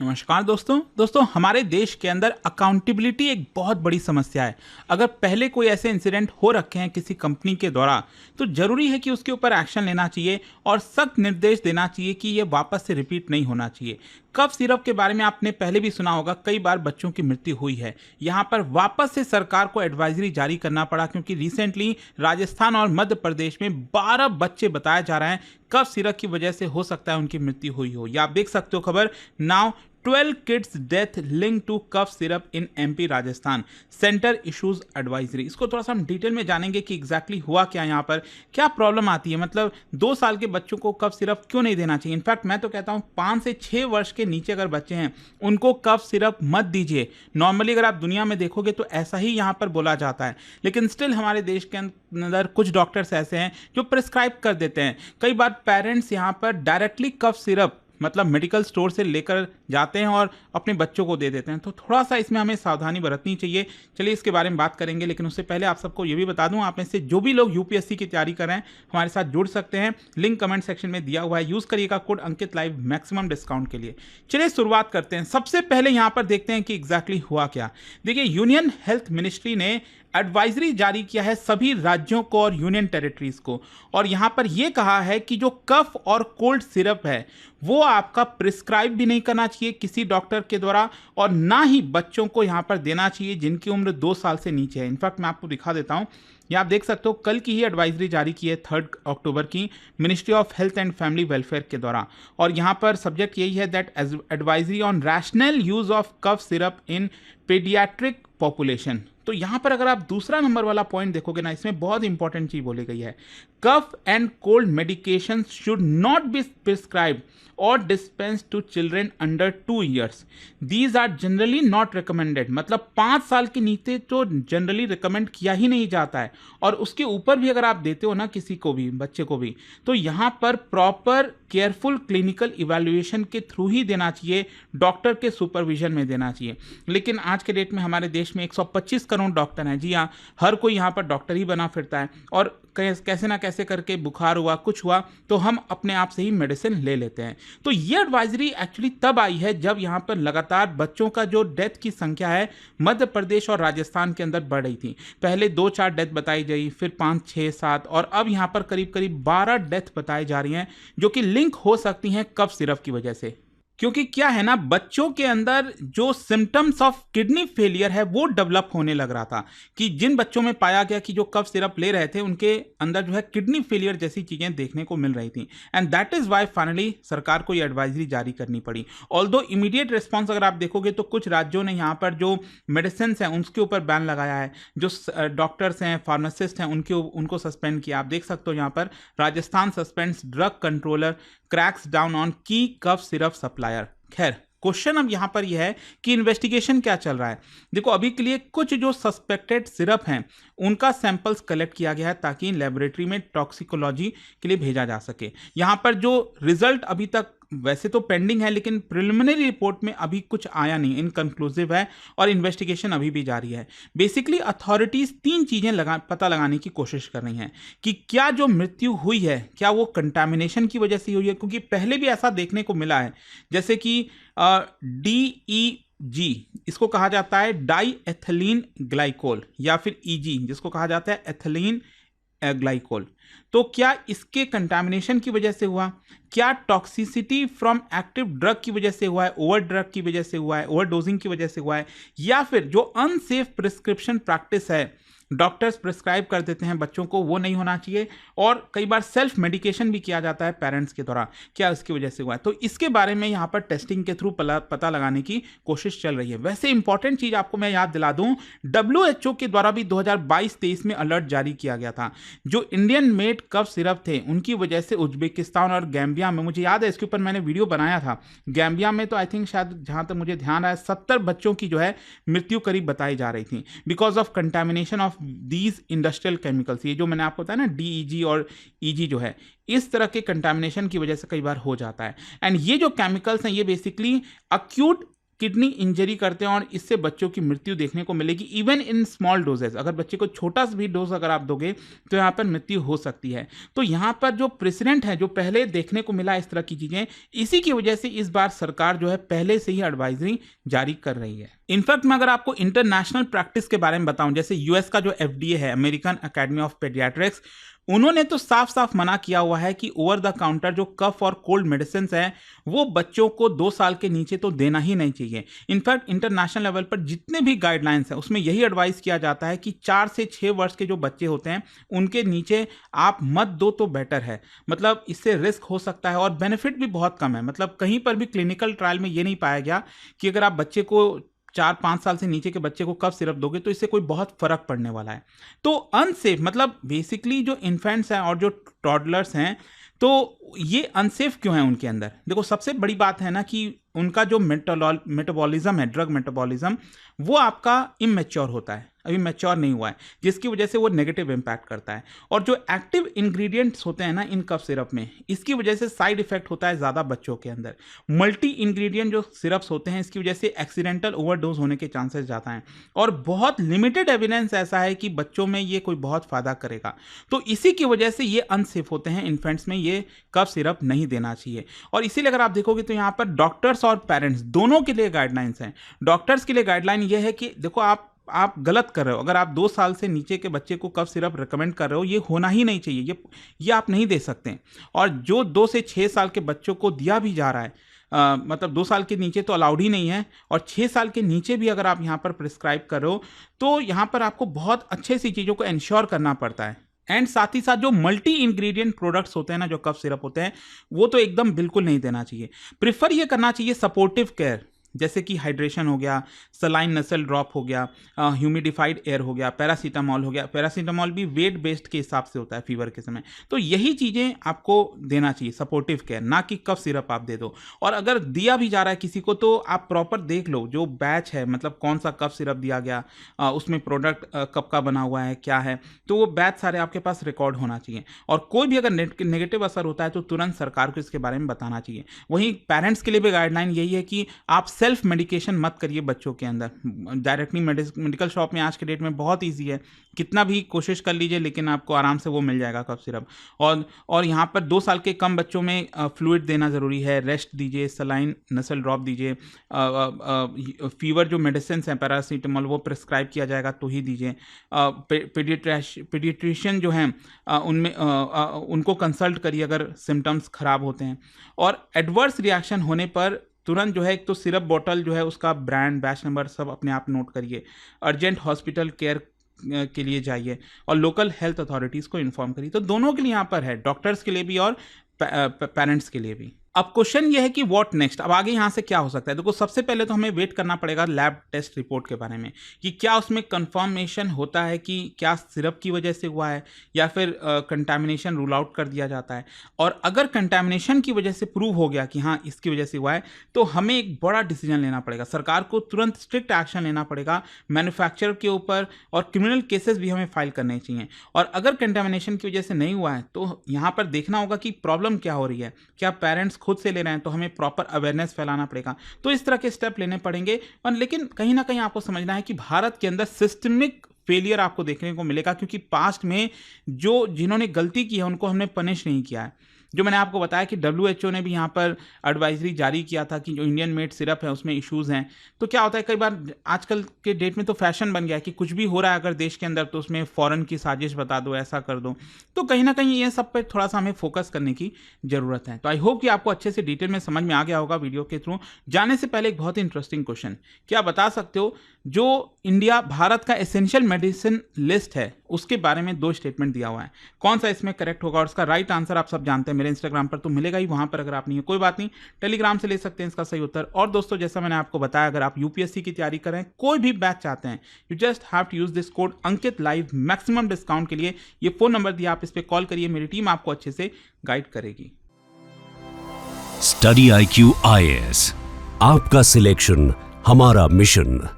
नमस्कार दोस्तों हमारे देश के अंदर अकाउंटेबिलिटी एक बहुत बड़ी समस्या है। अगर पहले कोई ऐसे इंसिडेंट हो रखे हैं किसी कंपनी के द्वारा तो जरूरी है कि उसके ऊपर एक्शन लेना चाहिए और सख्त निर्देश देना चाहिए कि ये वापस से रिपीट नहीं होना चाहिए। कफ सिरप के बारे में आपने पहले भी सुना होगा, कई बार बच्चों की मृत्यु हुई है। यहाँ पर वापस से सरकार को एडवाइजरी जारी करना पड़ा क्योंकि रिसेंटली राजस्थान और मध्य प्रदेश में 12 बच्चे बताया जा रहा है कफ सिरप की वजह से हो सकता है उनकी मृत्यु हुई हो। या आप देख सकते हो खबर, now 12 kids death linked to cough syrup in MP Rajasthan, centre issues advisory. इसको थोड़ा सा हम डिटेल में जानेंगे कि एग्जैक्टली हुआ क्या, यहाँ पर क्या प्रॉब्लम आती है। मतलब 2 साल के बच्चों को कफ सिरप क्यों नहीं देना चाहिए। इनफैक्ट मैं तो कहता हूँ 5 से 6 वर्ष के नीचे अगर बच्चे हैं उनको कफ सिरप मत दीजिए। नॉर्मली अगर आप दुनिया में देखोगे तो ऐसा ही यहाँ पर बोला जाता है, लेकिन स्टिल हमारे देश के अंदर कुछ डॉक्टर्स ऐसे हैं जो प्रिस्क्राइब कर देते हैं। कई बार पेरेंट्स यहाँ पर डायरेक्टली कफ सिरप मतलब मेडिकल स्टोर से लेकर जाते हैं और अपने बच्चों को दे देते हैं, तो थोड़ा सा इसमें हमें सावधानी बरतनी चाहिए। चलिए इसके बारे में बात करेंगे, लेकिन उससे पहले आप सबको ये भी बता दूं, आप में से जो भी लोग यूपीएससी की तैयारी कर रहे हैं हमारे साथ जुड़ सकते हैं। लिंक कमेंट सेक्शन में दिया हुआ है, यूज करिएगा code Ankit live maximum discount के लिए। चलिए शुरुआत करते हैं। सबसे पहले यहाँ पर देखते हैं कि एग्जैक्टली हुआ क्या। देखिए, यूनियन हेल्थ मिनिस्ट्री ने एडवाइजरी जारी किया है सभी राज्यों को और यूनियन टेरिटरीज को, और यहां पर यह कहा है कि जो कफ और कोल्ड सिरप है वो आपका प्रिस्क्राइब भी नहीं करना चाहिए किसी डॉक्टर के द्वारा, और ना ही बच्चों को यहां पर देना चाहिए जिनकी उम्र 2 साल से नीचे है। इनफैक्ट मैं आपको दिखा देता हूं, ये आप देख सकते हो कल की ही एडवाइजरी जारी की है 3 अक्टूबर की ministry of health and family welfare के द्वारा, और यहां पर सब्जेक्ट यही है that advisory on rational use of cough syrup in paediatric population. तो यहां पर अगर आप दूसरा नंबर वाला पॉइंट देखोगे ना, इसमें बहुत इंपॉर्टेंट चीज बोली गई है, cough and cold medication should not be prescribed और dispense to children under 2 years। These are generally not recommended. मतलब 5 साल के नीचे तो जनरली रिकमेंड किया ही नहीं जाता है, और उसके ऊपर भी अगर आप देते हो ना किसी को भी, बच्चे को भी, तो यहाँ पर प्रॉपर केयरफुल क्लिनिकल इवैल्यूएशन के थ्रू ही देना चाहिए, डॉक्टर के सुपरविजन में देना चाहिए। लेकिन आज के डेट में हमारे देश में 125 करोड़ डॉक्टर हैं। जी हाँ, हर कोई यहाँ पर डॉक्टर ही बना फिरता है, और कैसे ना कैसे करके बुखार हुआ, कुछ हुआ, तो हम अपने आप से ही मेडिसिन ले लेते हैं। तो ये एडवाइजरी एक्चुअली तब आई है जब यहाँ पर लगातार बच्चों का जो डेथ की संख्या है मध्य प्रदेश और राजस्थान के अंदर बढ़ रही थी। पहले 2-4 डेथ बताई गई, फिर 5, 6, 7, और अब यहाँ पर करीब करीब 12 डेथ बताई जा रही हैं जो कि लिंक हो सकती हैं कफ सिरप की वजह से। क्योंकि क्या है ना, बच्चों के अंदर जो सिम्टम्स ऑफ किडनी फेलियर है वो डेवलप होने लग रहा था, कि जिन बच्चों में पाया गया कि जो कफ सिरप ले रहे थे उनके अंदर जो है किडनी फेलियर जैसी चीजें देखने को मिल रही थी, and that is why finally सरकार को ये एडवाइजरी जारी करनी पड़ी। ऑल्दो इमीडिएट रिस्पॉन्स अगर आप देखोगे तो कुछ राज्यों ने यहाँ पर जो मेडिसिन हैं उनके ऊपर बैन लगाया है, जो डॉक्टर्स हैं, फार्मासिस्ट हैं, उनको सस्पेंड किया। आप देख सकते हो यहाँ पर Rajasthan suspends drug controller cracks down on की कफ सिरप सप्लायर। खैर, क्वेश्चन अब यहां पर यह है कि इन्वेस्टिगेशन क्या चल रहा है। देखो, अभी के लिए कुछ जो सस्पेक्टेड सिरप हैं उनका सैंपल्स कलेक्ट किया गया है ताकि लेबोरेटरी में टॉक्सिकोलॉजी के लिए भेजा जा सके। यहां पर जो रिजल्ट अभी तक वैसे तो पेंडिंग है, लेकिन प्रिलिमिनरी रिपोर्ट में अभी कुछ आया नहीं, इनकंक्लूसिव है, और इन्वेस्टिगेशन अभी भी जारी है। बेसिकली अथॉरिटीज 3 चीजें पता लगाने की कोशिश कर रही हैं कि क्या जो मृत्यु हुई है क्या वो कंटामिनेशन की वजह से हुई है, क्योंकि पहले भी ऐसा देखने को मिला है, जैसे कि DEG, इसको कहा जाता है डाई एथिलीन ग्लाइकोल, या फिर EG जिसको कहा जाता है एथिलीन ग्लाइकोल। तो क्या इसके कंटामिनेशन की वजह से हुआ, क्या टॉक्सिसिटी फ्रॉम एक्टिव ड्रग की वजह से हुआ है, ओवर ड्रग की वजह से हुआ है, ओवर डोजिंग की वजह से हुआ है, या फिर जो अनसेफ प्रिस्क्रिप्शन प्रैक्टिस है, डॉक्टर्स प्रिस्क्राइब कर देते हैं बच्चों को, वो नहीं होना चाहिए, और कई बार सेल्फ मेडिकेशन भी किया जाता है पेरेंट्स के द्वारा, क्या इसकी वजह से हुआ है। तो इसके बारे में यहाँ पर टेस्टिंग के थ्रू पता लगाने की कोशिश चल रही है। वैसे इंपॉर्टेंट चीज आपको मैं याद दिला दूं, WHO के द्वारा भी 2022-23 में अलर्ट जारी किया गया था। जो इंडियन मेड कफ सिरप थे उनकी वजह से उज्बेकिस्तान और गैम्बिया में, मुझे याद है इसके ऊपर मैंने वीडियो बनाया था, गैम्बिया में तो आई थिंक शायद जहां तक मुझे ध्यान आया 70 बच्चों की जो है मृत्यु करीब बताई जा रही थी because of contamination of these industrial chemicals. ये जो मैंने आपको बताया ना DEG और EG जो है, इस तरह के कंटामिनेशन की वजह से कई बार हो जाता है। एंड ये जो केमिकल्स हैं ये बेसिकली अक्यूट किडनी इंजरी करते हैं और इससे बच्चों की मृत्यु देखने को मिलेगी इवन इन स्मॉल डोजेस। अगर बच्चे को छोटा सा भी डोज अगर आप दोगे तो यहाँ पर मृत्यु हो सकती है। तो यहाँ पर जो प्रेसिडेंट है, जो पहले देखने को मिला इस तरह की चीजें, इसी की वजह से इस बार सरकार जो है पहले से ही एडवाइजरी जारी कर रही है। इनफैक्ट मैं अगर आपको इंटरनेशनल प्रैक्टिस के बारे में बताऊं, जैसे यूएस का जो FDA है, अमेरिकन एकेडमी ऑफ पेडियाट्रिक्स, उन्होंने तो साफ साफ मना किया हुआ है कि ओवर द काउंटर जो कफ और कोल्ड मेडिसिन हैं वो बच्चों को 2 साल के नीचे तो देना ही नहीं चाहिए। इनफैक्ट इंटरनेशनल लेवल पर जितने भी गाइडलाइंस हैं उसमें यही एडवाइस किया जाता है कि 4 से 6 वर्ष के जो बच्चे होते हैं उनके नीचे आप मत दो तो बेटर है। मतलब इससे रिस्क हो सकता है और बेनिफिट भी बहुत कम है। मतलब कहीं पर भी क्लिनिकल ट्रायल में ये नहीं पाया गया कि अगर आप बच्चे को 4-5 साल से नीचे के बच्चे को कफ सिरप दोगे तो इससे कोई बहुत फर्क पड़ने वाला है। तो अनसेफ, मतलब बेसिकली जो इन्फेंट्स हैं और जो टॉडलर्स हैं, तो ये अनसेफ क्यों है उनके अंदर? देखो, सबसे बड़ी बात है ना कि उनका जो मेटाबॉलिज्म है, ड्रग मेटाबॉलिज्म, वो आपका इमेच्योर होता है, अभी मैच्योर नहीं हुआ है, जिसकी वजह से वो नेगेटिव इंपैक्ट करता है। और जो एक्टिव इंग्रेडिएंट्स होते हैं ना इन कफ सिरप में, इसकी वजह से साइड इफेक्ट होता है ज़्यादा बच्चों के अंदर। मल्टी इंग्रेडिएंट जो सिरप्स होते हैं, इसकी वजह से एक्सीडेंटल ओवरडोज होने के चांसेस ज़्यादा हैं और बहुत लिमिटेड एविडेंस ऐसा है कि बच्चों में ये कोई बहुत फ़ायदा करेगा। तो इसी की वजह से ये अनसेफ होते हैं। इन्फेंट्स में ये कफ सिरप नहीं देना चाहिए। और इसीलिए अगर आप देखोगे तो यहाँ पर डॉक्टर्स और पेरेंट्स दोनों के लिए गाइडलाइंस हैं। डॉक्टर्स के लिए गाइडलाइन ये है कि देखो, आप गलत कर रहे हो। अगर आप 2 साल से नीचे के बच्चे को कफ सिरप रिकमेंड कर रहे हो, ये होना ही नहीं चाहिए, ये आप नहीं दे सकते। और जो 2 से 6 साल के बच्चों को दिया भी जा रहा है, मतलब 2 साल के नीचे तो अलाउड ही नहीं है, और 6 साल के नीचे भी अगर आप यहाँ पर प्रिस्क्राइब कर रहे हो तो यहाँ पर आपको बहुत अच्छे सी चीज़ों को इंश्योर करना पड़ता है। एंड साथ ही साथ जो मल्टी इंग्रेडिएंट प्रोडक्ट्स होते हैं ना, जो कफ सिरप होते हैं, वो तो एकदम बिल्कुल नहीं देना चाहिए। प्रिफर ये करना चाहिए सपोर्टिव केयर, जैसे कि हाइड्रेशन हो गया, सलाइन नसल ड्रॉप हो गया, ह्यूमिडिफाइड एयर हो गया, पैरासीटामॉल हो गया। पैरासीटामॉल भी वेट बेस्ड के हिसाब से होता है फीवर के समय। तो यही चीज़ें आपको देना चाहिए, सपोर्टिव केयर, ना कि कफ सिरप आप दे दो। और अगर दिया भी जा रहा है किसी को तो आप प्रॉपर देख लो जो बैच है, मतलब कौन सा कफ सिरप दिया गया, उसमें प्रोडक्ट कब का बना हुआ है, क्या है, तो वो बैच सारे आपके पास रिकॉर्ड होना चाहिए। और कोई भी अगर नेगेटिव असर होता है तो तुरंत सरकार को इसके बारे में बताना चाहिए। वहीं पेरेंट्स के लिए भी गाइडलाइन यही है कि आप सेल्फ मेडिकेशन मत करिए बच्चों के अंदर। डायरेक्टली मेडिकल शॉप में आज के डेट में बहुत ईजी है, कितना भी कोशिश कर लीजिए लेकिन आपको आराम से वो मिल जाएगा कफ सिरप। और यहाँ पर 2 साल के कम बच्चों में फ्लूइड देना ज़रूरी है, रेस्ट दीजिए, सलाइन नसल ड्रॉप दीजिए, फीवर जो मेडिसिन हैं पैरासीटामॉल वो प्रिस्क्राइब किया जाएगा तो ही दीजिए। पीडियाट्रिशियन जो हैं उनमें उनको कंसल्ट करिए अगर सिम्टम्स खराब होते हैं। और एडवर्स रिएक्शन होने पर तुरंत जो है, एक तो सिरप बॉटल जो है उसका ब्रांड, बैच नंबर सब अपने आप नोट करिए, अर्जेंट हॉस्पिटल केयर के लिए जाइए और लोकल हेल्थ अथॉरिटीज़ को इन्फॉर्म करिए। तो दोनों के लिए यहाँ पर है, डॉक्टर्स के लिए भी और पेरेंट्स के लिए भी। अब क्वेश्चन ये है कि व्हाट नेक्स्ट, अब आगे यहाँ से क्या हो सकता है। देखो, सबसे पहले तो हमें वेट करना पड़ेगा लैब टेस्ट रिपोर्ट के बारे में कि क्या उसमें कंफर्मेशन होता है कि क्या सिरप की वजह से हुआ है या फिर कंटामिनेशन रूल आउट कर दिया जाता है। और अगर कंटामिनेशन की वजह से प्रूव हो गया कि हाँ इसकी वजह से हुआ है तो हमें एक बड़ा डिसीजन लेना पड़ेगा, सरकार को तुरंत स्ट्रिक्ट एक्शन लेना पड़ेगा मैन्युफैक्चरर के ऊपर, और क्रिमिनल केसेस भी हमें फाइल करने चाहिए। और अगर कंटामिनेशन की वजह से नहीं हुआ है तो यहाँ पर देखना होगा कि प्रॉब्लम क्या हो रही है, क्या पेरेंट्स खुद से ले रहे हैं, तो हमें प्रॉपर अवेयरनेस फैलाना पड़ेगा। तो इस तरह के स्टेप लेने पड़ेंगे। और लेकिन कहीं ना कहीं आपको समझना है कि भारत के अंदर सिस्टमिक फेलियर आपको देखने को मिलेगा, क्योंकि पास्ट में जिन्होंने गलती की है उनको हमने पनिश नहीं किया है। जो मैंने आपको बताया कि WHO ने भी यहाँ पर एडवाइजरी जारी किया था कि जो इंडियन मेड सिरप है उसमें इश्यूज़ हैं। तो क्या होता है, कई बार आजकल के डेट में तो फैशन बन गया है कि कुछ भी हो रहा है अगर देश के अंदर तो उसमें फ़ॉरेन की साजिश बता दो, ऐसा कर दो। तो कहीं ना कहीं ये सब पर थोड़ा सा हमें फोकस करने की ज़रूरत है। तो आई होप कि आपको अच्छे से डिटेल में समझ में आ गया होगा वीडियो के थ्रू। जाने से पहले एक बहुत ही इंटरेस्टिंग क्वेश्चन, क्या बता सकते हो जो भारत का एसेंशियल मेडिसिन लिस्ट है उसके बारे में 2 स्टेटमेंट दिया हुआ है, कौन सा इसमें करेक्ट होगा? और उसका राइट आंसर आप सब जानते हैं, मेरे इंस्टाग्राम पर तो मिलेगा ही, वहां पर अगर आप नहीं है कोई बात नहीं, टेलीग्राम से ले सकते हैं इसका सही उत्तर। और दोस्तों, जैसा मैंने आपको बताया, अगर आप यूपीएससी की तैयारी करें, कोई भी बैच चाहते हैं, you just have to use this code Ankit live, maximum discount के लिए ये फोन नंबर दिया, आप इस पर कॉल करिए, मेरी टीम आपको अच्छे से गाइड करेगी। स्टडी IQ IAS, आपका सिलेक्शन हमारा मिशन।